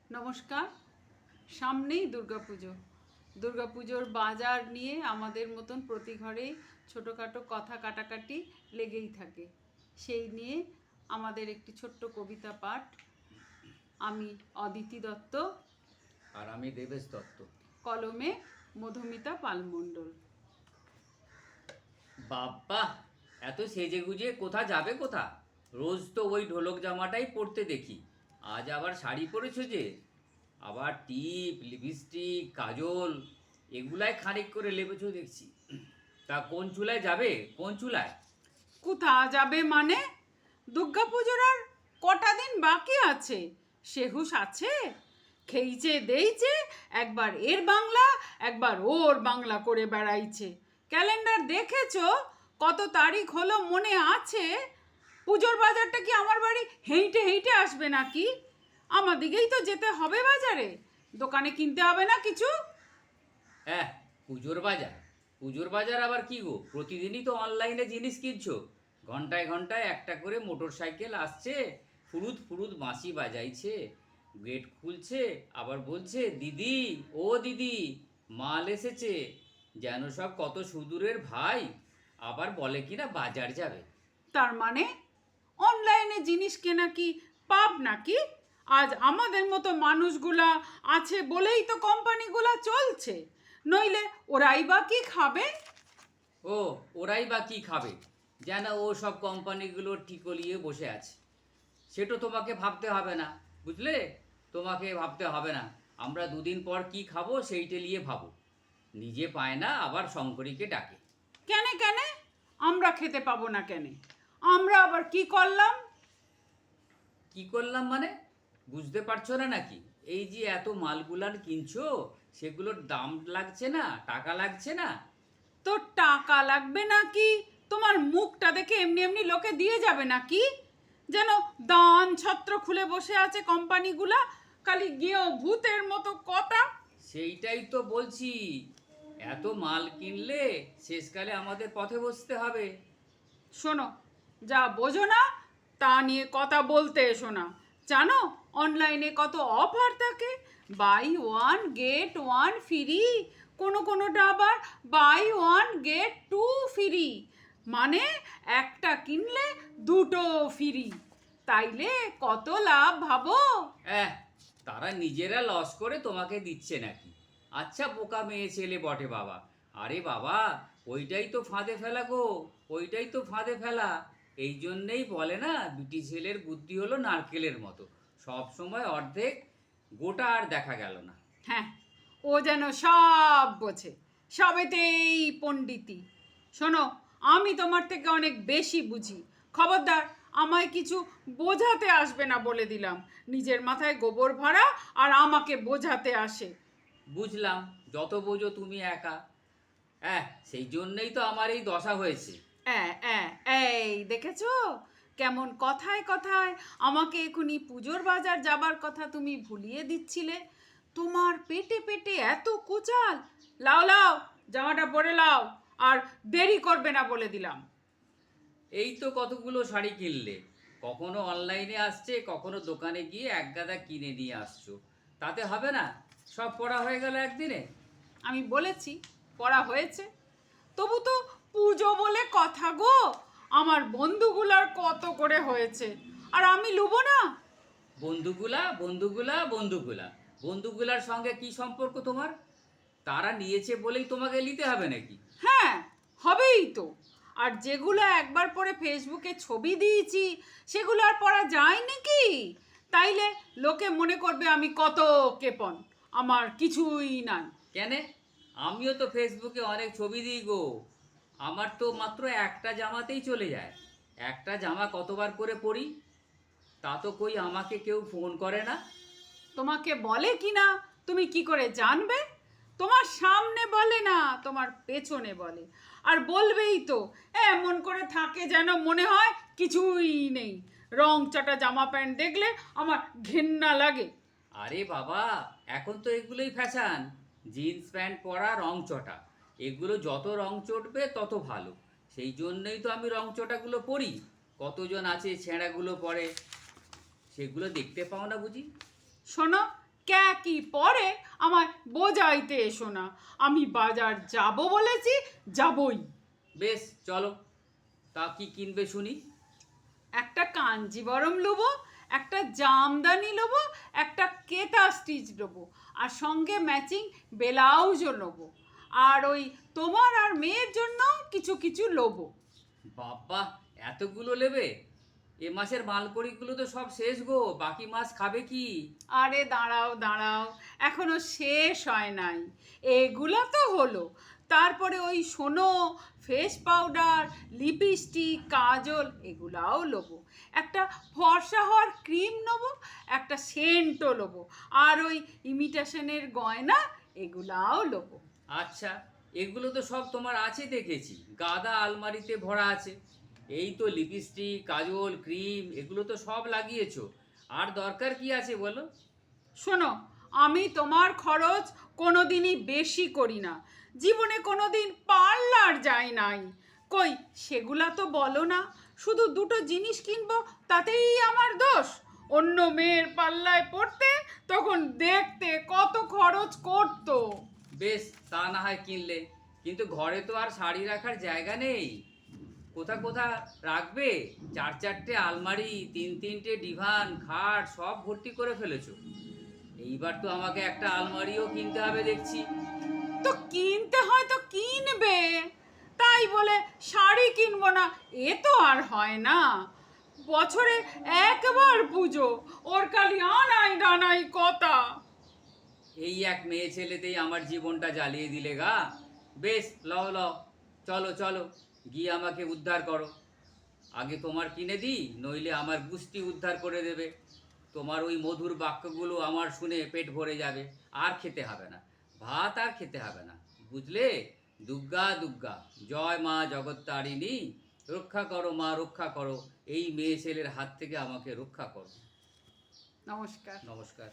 নমস্কার। সামনেই দুর্গাপুজো। দুর্গাপুজোর বাজার নিয়ে আমাদের মতন প্রতি ঘরেই ছোটোখাটো কথা কাটাকাটি লেগেই থাকে। সেই নিয়ে আমাদের একটি ছোট্ট কবিতা পাঠ। আমি অদিতি দত্ত, আর আমি দেবেশ দত্ত। কলমে মধুমিতা পালমণ্ডল। বাবা, এত সেজে গুজে কোথা যাবে কোথা? রোজ তো ওই ঢোলক জামাটাই পরতে দেখি, আজ আবার শাড়ি পরেছো যে? আবার টিপ, লিপস্টিক, কাজল এগুলাই খানিক করে লেপেছো দেখছি। তা কোন চুলায় যাবে, কোন চুলায়? কোথা যাবে মানে? দুর্গাপুজোর আর কটা দিন বাকি আছে, সে হুঁশ আছে? খেইছে দেইছে, একবার এর বাংলা একবার ওর বাংলা করে বেড়াইছে। ক্যালেন্ডার দেখেছো? কত তারিখ হলো মনে আছে? পুজোর বাজারটা কি আমার বাড়ি হেঁটে হেঁটে আসবে নাকি? আমাদিকেই তো যেতে হবে বাজারে, দোকানে কিনতে হবে না কিছু? হ্যাঁ, পুজোর বাজার। পুজোর বাজার আবার কি গো, প্রতিদিনই তো অনলাইনে জিনিস কিনছো। ঘন্টায় ঘন্টায় একটা করে মোটর সাইকেল আসছে, ফুরুত ফুরুত বাঁশি বাজাইছে, গেট খুলছে, আবার বলছে দিদি, ও দিদি, মাল এসেছে। যেন সব কত সুদূরের ভাই, আবার বলে কিনা বাজার যাবে। তার মানে অনলাইনে জিনিস কেনা কি পাপ নাকি? আজ আমাদের মতো মানুষগুলা আছে বলেই তো কোম্পানিগুলা চলছে, নইলে ওরাই বা কি খাবে? ও, ওরাই বা কি খাবে? যেন ও সব কোম্পানিগুলো টিকলিয়ে বসে আছে। সেটা তোমাকে ভাবতে হবে না, বুঝলে? তোমাকে ভাবতে হবে না। আমরা দুদিন পর কি খাবো সেইটা নিয়ে ভাবো। নিজে পায় না, আবার শঙ্করীকে ডাকে। কেনে কেনে? আমরা খেতে পাবো না কেনে? আমরা আবার কি করলাম? কি করলাম মানে? বুঝতে পারছো না নাকি? এই যে এত মালগুলান কিনছো, সেগুলোর দাম লাগছে না, টাকা লাগছে না? তোর টাকা লাগবে নাকি? তোমার মুখটা দেখে এমনি এমনি লোকে দিয়ে যাবে নাকি? যেন দান ছত্র খুলে বসে আছে কোম্পানিগুলা, খালি গিয়েও ভূতের মতো কথা। সেইটাই তো বলছি। এত মাল কিনলে শেষকালে আমাদের পথে বসতে হবে। শোনো, যা বোঝো না তা নিয়ে কথা বলতে এসো না। জানো অনলাইনে কত অফার থাকে? Buy one get one free, কোনোটা আবার buy one get two free, মানে একটা কিনলে দুটো ফ্রি। তাইলে কত লাভ ভাবো? অ্যাঁ, তারা নিজেরা লস করে তোমাকে দিচ্ছে নাকি? আচ্ছা বোকা মেয়ে ছেলে বটে বাবা। আরে বাবা, ওইটাই তো ফাঁদে ফেলা গো, ওইটাই তো ফাঁদে ফেলা। এই জন্যেই বলে না, বিটি ছেলের বুদ্ধি হলো নারকেলের মতো, সব সময় অর্ধেক, গোটা আর দেখা গেল না। হ্যাঁ, ও যেন সব বোঝে, সবেতেই পণ্ডিতি। শোনো, আমি তোমার থেকে অনেক বেশি বুঝি, খবরদার আমায় কিছু বোঝাতে আসবে না বলে দিলাম। নিজের মাথায় গোবর ভরা আর আমাকে বোঝাতে আসে। বুঝলাম, যত বোঝো তুমি একা। সেই জন্যই তো আমার এই দশা হয়েছে। এই দেখেছো কেমন কথায় কথায় আমাকে এখনই পুজোর বাজার যাবার কথা তুমি ভুলিয়ে দিচ্ছিলে। তোমার পেটে পেটে এত কুচাল! লাও লাও, জামাটা পরে লাও, আর দেরি করবে না বলে দিলাম। এই তো কতগুলো শাড়ি কিনলে, কখনো অনলাইনে আসছে, কখনো দোকানে গিয়ে এক গাদা কিনে নিয়ে আসছো। তাতে হবে না? সব পড়া হয়ে গেল একদিনে। আমি বলেছি পড়া হয়েছে, তবু তো পুজো বলে কথা গো। আমার বন্ধুগুলার কত করে হয়েছে, আর আমি লুবো না? বন্ধুগুলা বন্ধুগুলা বন্ধুগুলা বন্ধুগুলার সঙ্গে কি সম্পর্ক তোমার? তারা নিয়েছে বলেই তোমাকে নিতে হবে নাকি? হ্যাঁ, হবেই তো। আর যেগুলো একবার পরে ফেসবুকে ছবি দিয়েছি সেগুলো আর পড়া যায় নাকি? তাইলে লোকে মনে করবে আমি কত কেপন, আমার কিছুই নাই। কেনে? আমিও তো ফেসবুকে অনেক ছবি দিই গো। আমার তো মাত্র একটা জামাতেই চলে যায়। একটা জামা কতবার করে পরি? তা তো কই আমাকে কেউ ফোন করে না। তোমাকে বলে কি না তুমি কি করে জানবে? তোমার সামনে বলে না, তোমার পেছনে বলে। আর বলবেই তো, এমন করে থাকে যেন মনে হয় কিছুই নেই। রং চটা জামা প্যান্ট দেখলে আমার ঘেন্না লাগে। আরে বাবা, এখন তো এগুলোই ফ্যাশন। জিন্স প্যান্ট পরা, রং চটা, এগুলো যত রং চটবে তত ভালো। সেই জন্যই তো আমি রং চটাগুলো পরি। কতজন আছে ছেঁড়াগুলো পরে, সেগুলো দেখতে পাও না বুঝি? শোনো, কি পরে আমায় বোঝাইতে এসো না। আমি বাজার যাব বলেছি, যাবই। বেশ চলো, তা কি কিনবে শুনি? একটা কাঞ্জিবরম নেবো, একটা জামদানি নেবো, একটা কেতা স্টিচ নেবো, আর সঙ্গে ম্যাচিং ব্লাউজও নেবো। আর ওই তোমার আর মেয়ের জন্য কিছু কিছু নেবো। বাবা, এতগুলো নেবে? এ মাসের মালকড়িগুলো তো সব শেষ গো, বাকি মাস খাবে কি? আরে দাঁড়াও দাঁড়াও, এখনো শেষ হয় নাই। এগুলো তো হলো, তারপরে ওই শোনো, ফেস পাউডার, লিপস্টিক, কাজল এগুলাও নেবো। একটা ফর্সা হওয়ার ক্রিম নেবো, একটা সেন্টও নেবো, আর ওই ইমিটেশনের গয়না এগুলাও নেবো। আচ্ছা, এগুলো তো সব তোমার আছে দেখেছি, গাদা আলমারিতে ভরা আছে। এই তো লিপস্টিক, কাজল, ক্রিম এগুলো তো সব লাগিয়েছো, আর দরকার কি আছে বলো? শোনো, আমি তোমার খরচ কোনোদিনই বেশি করি না, জীবনে কোনোদিন পার্লার যাই নাই। কই সেগুলা তো বলো না, শুধু দুটো জিনিস কিনবো তাতেই আমার দোষ? অন্য মেয়ের পাল্লায় পড়তে তখন দেখতে কত খরচ করতো। বেশ, তা না হয় কিনলে, কিন্তু ঘরে তো আর শাড়ি রাখার জায়গা নেই। কোথা কোথা রাখবে? চার চারটে আলমারি, তিন তিনটে ডিভান, খাট সব ভর্তি করে ফেলেছো। এইবার তো আমাকে একটা আলমারিও কিনতে হবে দেখছি। তো কিনতে হয় তো কিনবে, তাই বলে শাড়ি কিনবো না এ তো আর হয় না। বছরে একবার পুজো, ওর খালি আনাই ডানাই কথা। এই এক মেয়ে ছেলেতেই আমার জীবনটা জ্বালিয়ে দিলে গা। বেশ, লও লও, চলো চলো, গিয়ে আমাকে উদ্ধার করো। আগে তোমার কিনে দিই, নইলে আমার গুষ্টি উদ্ধার করে দেবে। তোমার ওই মধুর বাক্যগুলো আমার শুনে পেট ভরে যাবে, আর খেতে হবে না, ভাত আর খেতে হবে না, বুঝলে? দুর্গা দুর্গা, জয় মা জগত্তারিণী, রক্ষা করো মা, রক্ষা করো, এই মেয়ে ছেলের হাত থেকে আমাকে রক্ষা করো। নমস্কার। নমস্কার।